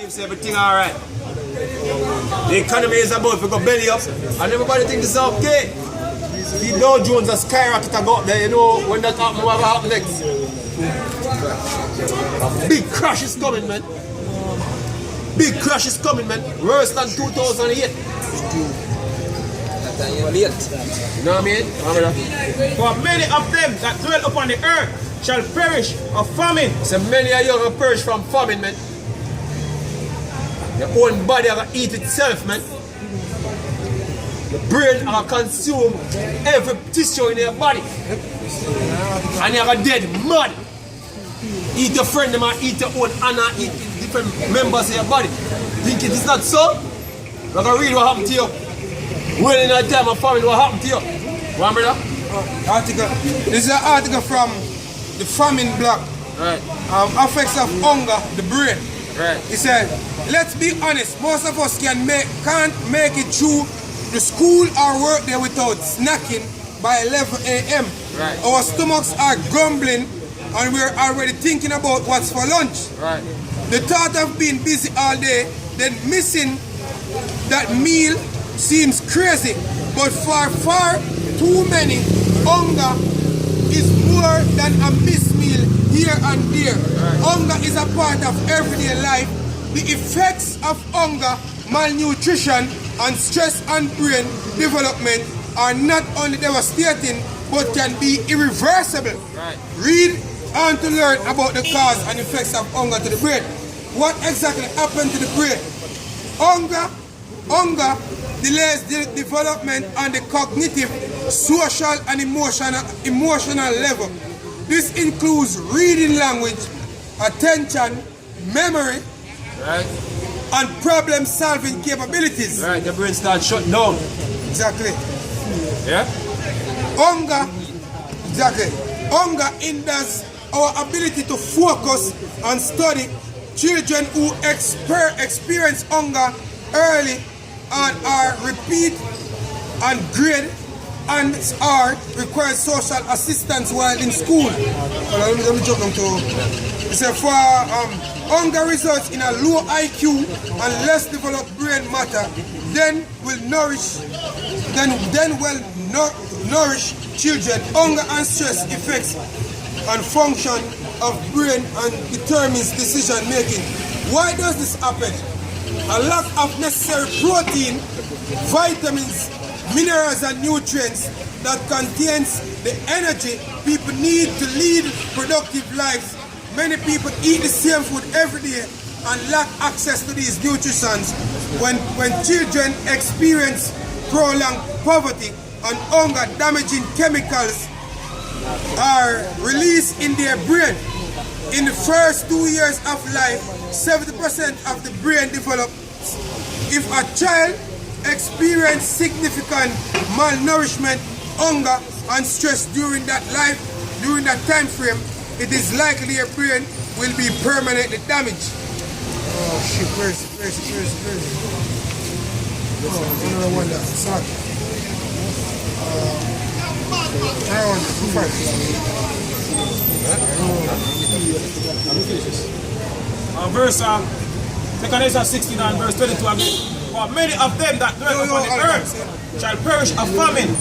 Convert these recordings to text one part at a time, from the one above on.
Say everything alright. The economy is about to go belly up, and everybody thinks it's okay. The Dow Jones are skyrocket to go up there, you know, when that happens, what will happen next? A big crash is coming, man. Big crash is coming, man. Worse than 2008. You know what I mean? For many of them that dwell upon the earth shall perish of famine. So many of you will perish from famine, man. Your own body will eat itself, man. The brain will consume every tissue in your body. And you're dead mad. Eat your friend, them and eat your own, and eat different members of your body. Think it is not so? We're going to read what happened to you. Well, in that time of famine, what happened to you? What, brother? Article. This is an article from the famine blog. Right. Effects of hunger, the brain. Right. He said, let's be honest, most of us can't make it through the school or work there without snacking by 11 a.m. Right. Our stomachs are grumbling and we're already thinking about what's for lunch. Right. The thought of being busy all day, then missing that meal seems crazy. But for far too many, hunger is more than a missed meal here and there. Right. Hunger is a part of everyday life. The effects of hunger, malnutrition, and stress and brain development are not only devastating, but can be irreversible. Right. Read on to learn about the cause and effects of hunger to the brain. What exactly happened to the brain? Hunger delays the development on the cognitive, social, and emotional level. This includes reading language, attention, memory, right, and problem-solving capabilities. Right, the brain starts shutting down. Exactly. Yeah? Hunger, exactly. Hunger hinders our ability to focus and study. Children who experience hunger early and are repeat and grade and are require social assistance while in school. Let me jump on to. It's for hunger results in a low IQ and less developed brain matter, then will nourish children. Hunger and stress affects and function of brain and determines decision making. Why does this happen? A lack of necessary protein, vitamins, minerals and nutrients that contains the energy people need to lead productive lives. Many people eat the same food every day and lack access to these nutrients. When children experience prolonged poverty and hunger, damaging chemicals are released in their brain. In the first 2 years of life, 70% of the brain develops. If a child experiences significant malnourishment, hunger, and stress during that time frame, it is likely their brain will be permanently damaged. Oh shit, where is it? Another one that sucks. Verse Second 16 and verse 22 again. For many of them that dwell upon the earth shall perish of famine,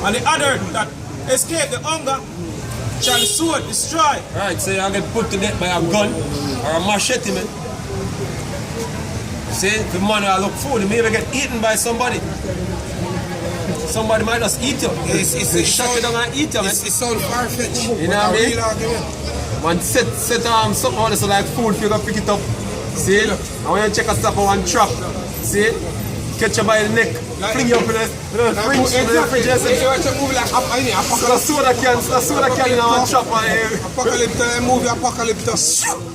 and the other that escape the hunger shall the sword destroy. Right, so you get put to death by a gun or a machete, man. See, if the man will look food, he may even get eaten by somebody. Somebody might just eat you. It's shut you down and eat you, man. It's so far-fetched. You know what I mean? Man, set something on this like food if you go pick it up. See? And when you check a stop on one trap, see? Catch you by the neck, fling you up in the fridge. Exactly. You move like a soda can in one trap. Apocalypse, move the apocalypse.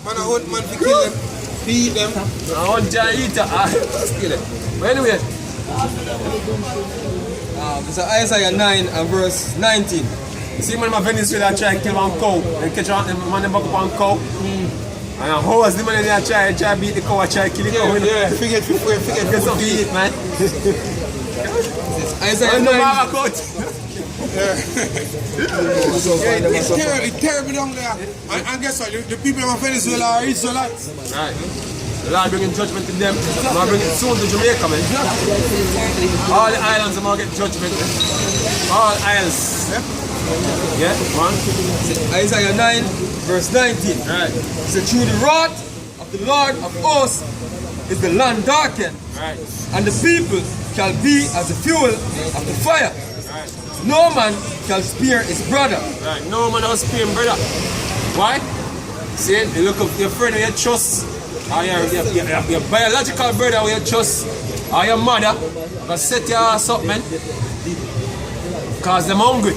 Man, I hunt man to kill them, feed them. I hunt you and eat them. But anyway. So Isaiah 9 and verse 19. You see when my Venezuela try to kill one cow, they catch one man back up one cow. And how was the man in there try to beat the cow and try to kill the cow? Yeah, forget something to eat, man. Isaiah 9. It's terrible down there. And guess what? The people of Venezuela are Israelites. Right. The Lord bringing judgment to them. I'm going to bring it soon to Jamaica, man. All the islands are going to get judgment. All islands. Yeah, man. Isaiah 9, verse 19. Right. It said, through the wrath of the Lord of hosts is the land darkened, Right. and the people shall be as the fuel of the fire. Right. No man shall spare his brother. Right. No man will spare him, brother. Why? See, you look up your friend who you trust, or your biological brother who you trust, or your mother, but set your ass up, man. Because they're hungry.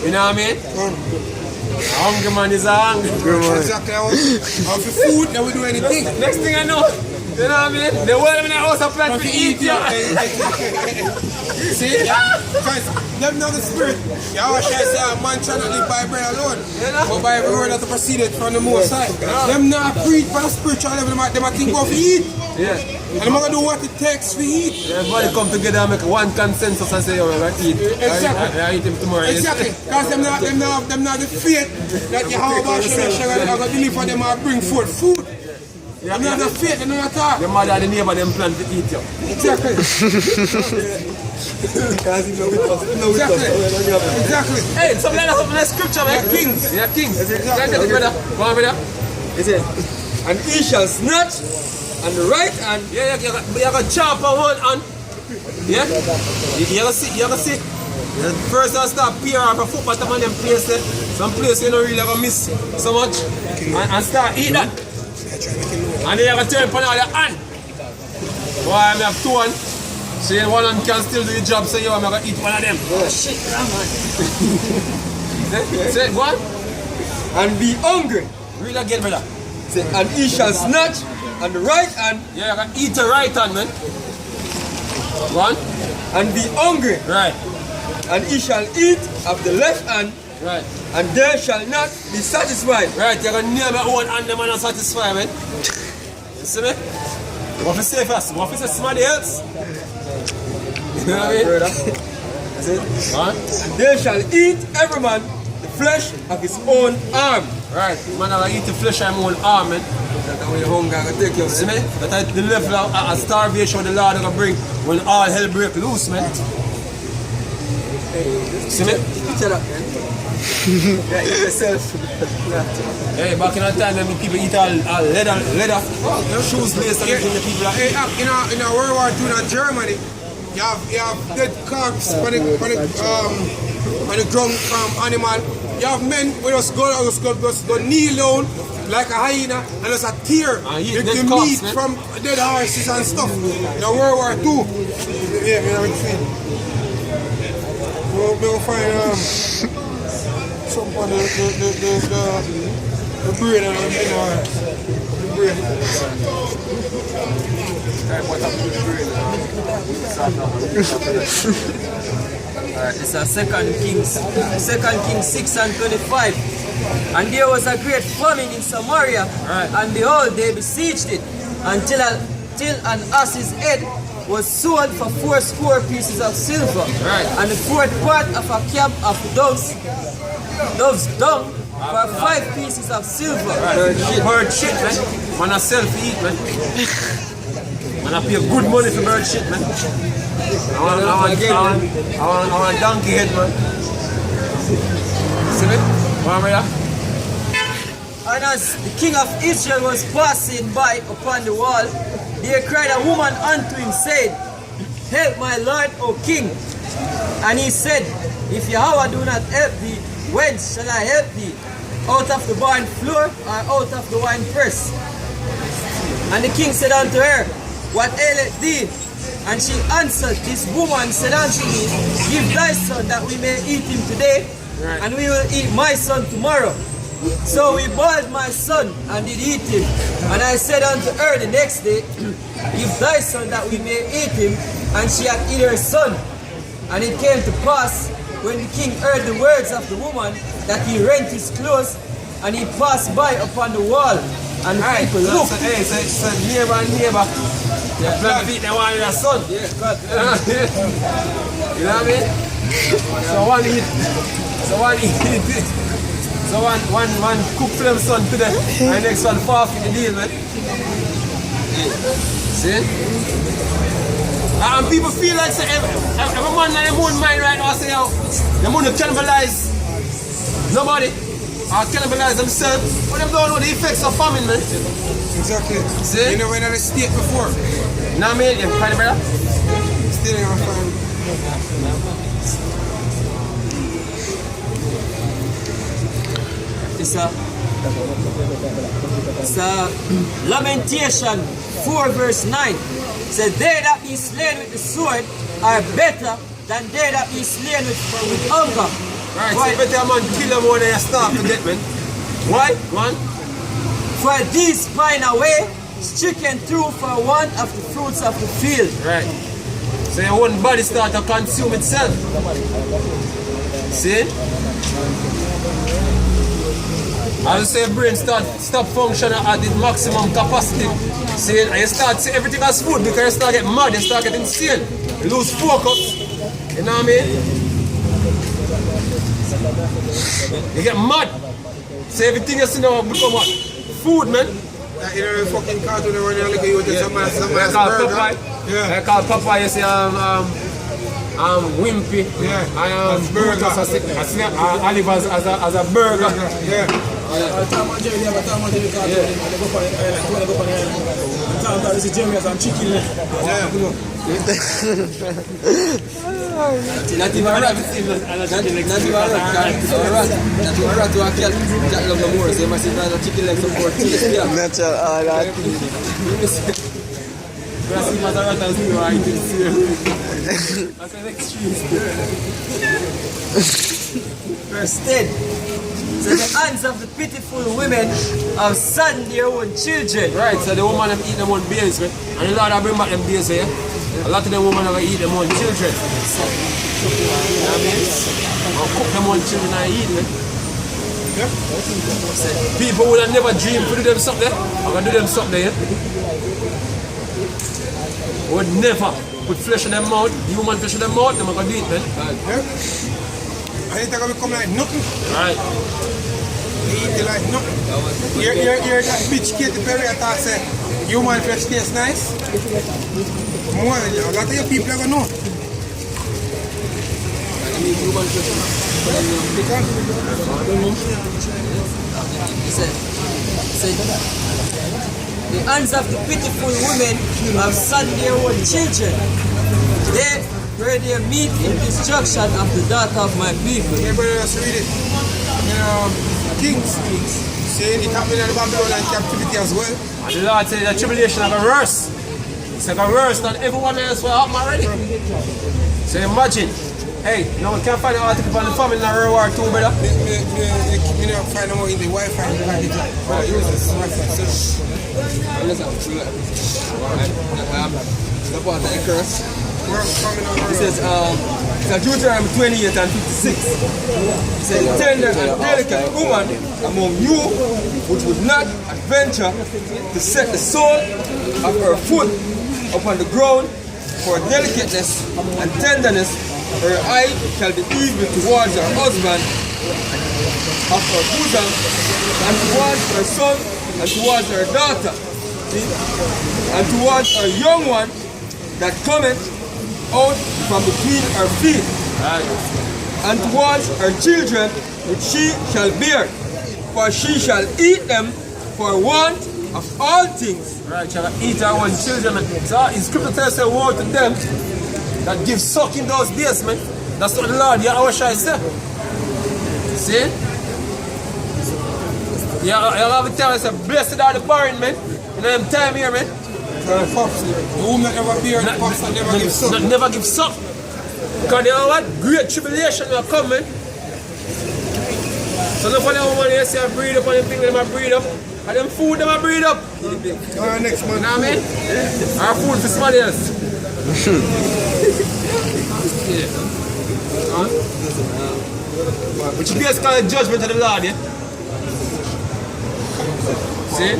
You know what I mean? A hungry man is a hungry man. Exactly. Of the food, they will do anything. Next thing I know, you know what I mean? They want them in the house of plant to eat you. See? Because them know the spirit. You always try to say a man shall not live by bread alone, but by every word that proceeded from the Most High. Them not preach by the spiritual level, them a think about to eat. Yeah. And they're going to do what it takes to eat. Everybody come together and make one consensus and say, yo, we're going to eat. Exactly. I eat him tomorrow. Exactly. Because them not the faith that you have about Shemeshach are going to deliver them or bring forth food. Them not the faith, they not talk. Your mother and the neighbor, them plan to eat you. Exactly. Exactly. Hey, something like that in the scripture, man. They're kings. Yeah, kings. Exactly. Brother. Go on, brother. It said, and he shall snatch on the right hand. Yeah, you got chop on one hand. Yeah? You gotta see. The first I start peer off a football to them places. Some places you don't really gonna miss so much. And start eat that. And then you gotta turn upon all your hand. Boy, I have two hands. So one hand can still do the job, so I'm gonna eat one of them. Oh shit, man. Say it, go on. And be hungry. Read again, brother. Say, and he shall snatch on the right hand. Yeah, you gotta eat the right hand, man. Go on. And be hungry. Right. And he shall eat of the left hand. Right. And there shall not be satisfied. Right, you're gonna name your own hand, them and not satisfy, man. You see me? What if you say first? What if you say somebody else? You know what I mean? That's it. Huh? And there shall eat every man the flesh of his own arm. Right, man, I'm gonna eat the flesh of my own arm, man. That's when you're hungry, I'm gonna take you. See me? That's the level of starvation the Lord gonna bring when all hell break loose, man. See me? Shut up, man. Yeah, eat yourself. Hey, back in that time, them people eat all leather shoes, lace, and everything the people are eating. In a World War II in Germany, you have dead corpse on the ground from animal. You have men who just go kneel down like a hyena and just a tear the meat from dead horses and stuff. In a World War II. Yeah, you know what I'm saying? We'll find some on the brain and the brain. It's a Second Kings 6 and 25. And there was a great famine in Samaria, and behold, they besieged it until an ass's head was sold for 80 pieces of silver, and the fourth part of a cab of dove's dung for 5 pieces of silver. Bird shit, man. Man, I self-eat, man. Man, I pay good money for bird shit, man. I want donkey head, man. See me? Come here. And as the king of Israel was passing by upon the wall, there cried a woman unto him, saying, Help my lord, O king. And he said, If Yahweh do not help thee, whence shall I help thee? Out of the barn floor or out of the wine press? And the king said unto her, What aileth thee? And she answered, This woman said unto me, Give thy son that we may eat him today, and we will eat my son tomorrow. So we boiled my son and did eat him. And I said unto her the next day, Give thy son that we may eat him. And she hath eat her son. And it came to pass, when the king heard the words of the woman, that he rent his clothes, and he passed by upon the wall. And the people looked. Hey, so neighbor. Yeah, plan to beat that one with their son. Yeah, God. You know what I mean? So one cook for them son today, and the next one forfeit the deal, man. See? And people feel like say, every man in their own mind right now say, yo, they want to cannibalize nobody or cannibalize themselves, but they don't know the effects of famine, man. Exactly. See? You never in a state before. Now, man, you find it, brother? Still in a famine. It's a Lamentation 4 verse 9. Said, they that be slain with the sword are better than they that be slain with hunger. Right, so better a man kill them when they start to get, man. Why? One. For these pine away, stricken through for want of the fruits of the field. Right. So your own body start to consume itself. See? I will say brain stop functioning at the maximum capacity. See, and you start see everything as food because you start getting mad, you start getting insane. You lose focus. You know what I mean? You get mad. So everything you see now become what? Food, man. You know the fucking cartoon when you look at you with some man's Popeye. Yeah. I call Popeye, you see Wimpy. Yeah. And burger. I see Olive as a burger. Yeah. Not even a rat. Not even a rat. Not even a rat to a cat. Jack love the more. So you must have a chicken leg support. Natural, That's an extreme. Verse 10. So the hands of the pitiful women have saddened their own children. Right, so the woman have eaten them own babies, right? And the Lord have bring back them babies here. A lot of them women have eaten them own children. You know what I mean? Or cook them own children and eat, man. Yeah. People would have never dreamed to do them something. I'm gonna do them something, yeah? Would never put flesh in their mouth, human flesh in their mouth, they're gonna do it, man. Yeah. I think they're gonna become like nothing. Right. They eat it like nothing. You're that bitch Katy Perry attack say human flesh tastes nice. More than you. A lot of your people are gonna know. The hands of the pitiful women have saddened their own children. They where they meet in destruction of the daughter of my people. Hey brother, let's read it. You know, Kings saying it happened in the Babylonian captivity as well. And the Lord said the tribulation of a worse. It's like a worse than everyone else will happen already. So imagine, hey, you know, we can't find an article on the famine in World War II, brother. You know, find out in the Wi-Fi. Use this Wi-Fi. It says, Deuteronomy 28 and 56. It says, tender and delicate woman among you which would not adventure to set the sole of her foot upon the ground for delicateness and tenderness, her eye shall be evil towards her husband of her bosom, and towards her son, and towards her daughter, and towards her young one that cometh out from between her feet, and towards her children which she shall bear, for she shall eat them for want of all things. Right, shall eat our own children. So in scripture tells a word to them that give suck in those days, man. That's what the Lord Yahweh shall say. See? You have to tell us, blessed are the barren, man. You know them time here, man. The woman that never bear the pops that never give suck. Never give suck. Because you know what? Great tribulation will come, man. So look for the woman here say I breed up and them things them I breed up. And them food them I breed up. Next month. You know what I mean? Our food for somebody else. Which is basically a judgment of the Lord, yeah? See?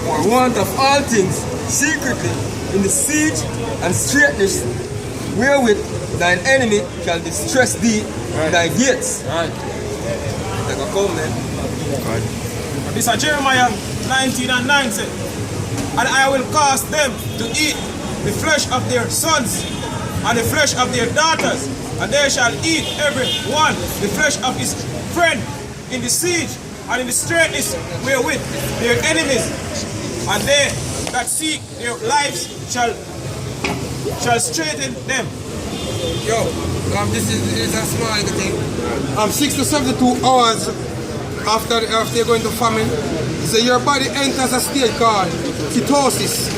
For want of all things, secretly, in the siege and straitness wherewith thine enemy shall distress thee in thy gates. Right. Like a come, man. This is Jeremiah 19:9 said, and I will cause them to eat the flesh of their sons and the flesh of their daughters, and they shall eat every one the flesh of his friend in the siege and in the straitness wherewith their enemies, and they that seek their lives shall straighten them. Yo, this is a small little thing. 6 to 72 hours after you're going to famine, so your body enters a state called ketosis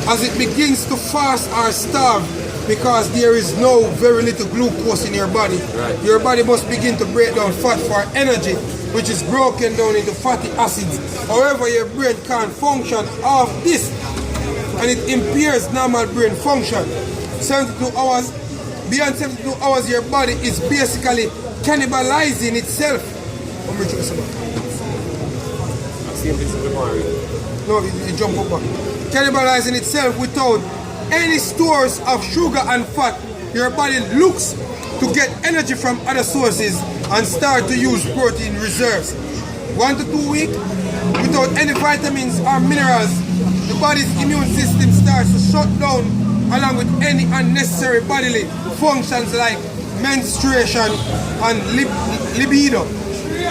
as it begins to fast or starve because there is no very little glucose in your body. Right. Your body must begin to break down fat for energy, which is broken down into fatty acids. However, your brain can't function off this, and it impairs normal brain function. 72 hours, beyond 72 hours, your body is basically cannibalizing itself. No, you jump up. Cannibalizing itself without any stores of sugar and fat. Your body looks to get energy from other sources and start to use protein reserves. 1 to 2 weeks without any vitamins or minerals, the body's immune system starts to shut down along with any unnecessary bodily functions like menstruation and libido.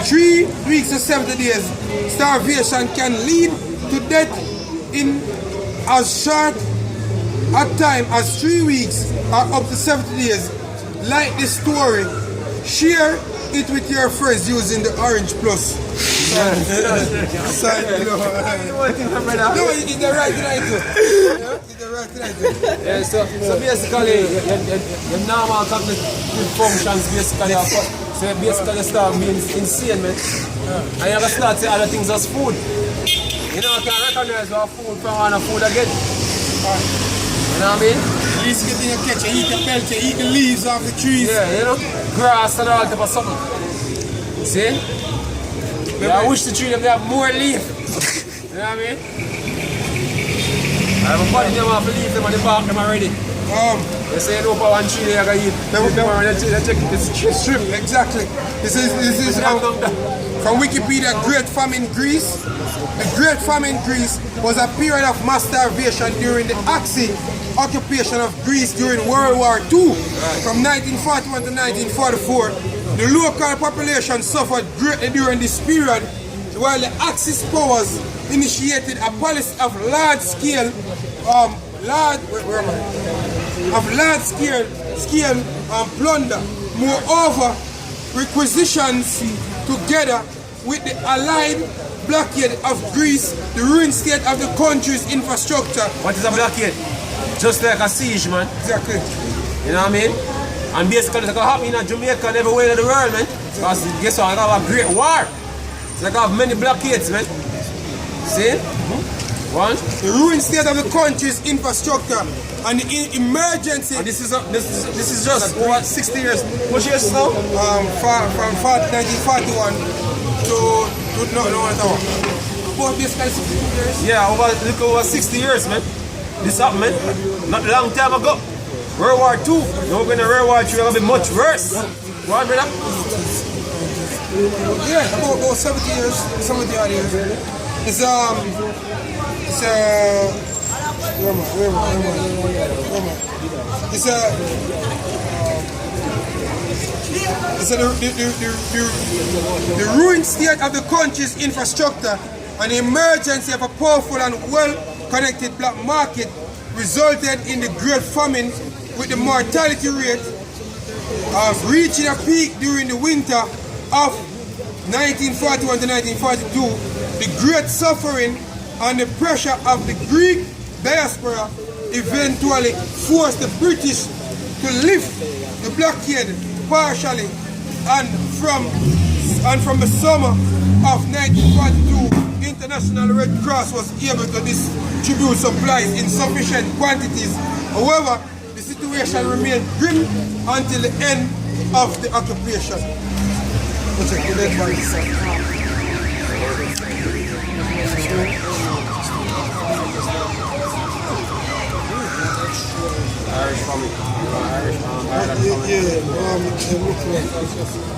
3 weeks to 70 days, starvation can lead to death in as short a time as 3 weeks or up to 70 days. Like this story, share it with your friends using the Orange Plus. No, it's the right tonight. It's the right tonight. Yeah, so basically, your normal cognitive functions basically are so basically start being insane, man. And you have to start to other things as food. You know, you can recognize what food from one food again. You know what I mean? You used to get in your kitchen, eat the belt, eat the leaves off the trees. Yeah, you know, grass and all type of something. See? Yeah, I wish the tree them have more leaf. You know what I mean? I have a body them off the leaf them and the bark them already. They say no for one tree they are going to eat. They check it, it's strip. Exactly. This is from Wikipedia, Great Famine Greece. The Great Famine Greece was a period of mass starvation during the Axis occupation of Greece during World War II. From 1941 to 1944, the local population suffered greatly during this period, while the Axis powers initiated a policy of large-scale plunder. Moreover, requisitions together with the Allied blockade of Greece, the ruined state of the country's infrastructure. What is a blockade? Just like a siege, man. Exactly. You know what I mean? And basically it's like happen in Jamaica and everywhere in the world, man. Because guess what? I have a great war. It's like I have many blockades, man. See? One. The ruined state of the country's infrastructure and the emergency. And this is just over 60 years. What years now? From 1941 to about basically 62 years. Yeah, over 60 years, man. This happened, man. Not a long time ago. World War II. Now we're going to World War III, it's going to be much worse. Go on, brother. Yeah, about 70 years, 70 odd years. It's the ruined state of the country's infrastructure and the emergency of a powerful and well-connected black market resulted in the Great Famine, with the mortality rate reaching a peak during the winter of 1941 to 1942. The great suffering and the pressure of the Greek diaspora eventually forced the British to lift the blockade partially, and from the summer of 1942, International Red Cross was able to distribute supplies in sufficient quantities. However, the situation remained grim until the end of the occupation. Irish family. Irish, Yeah,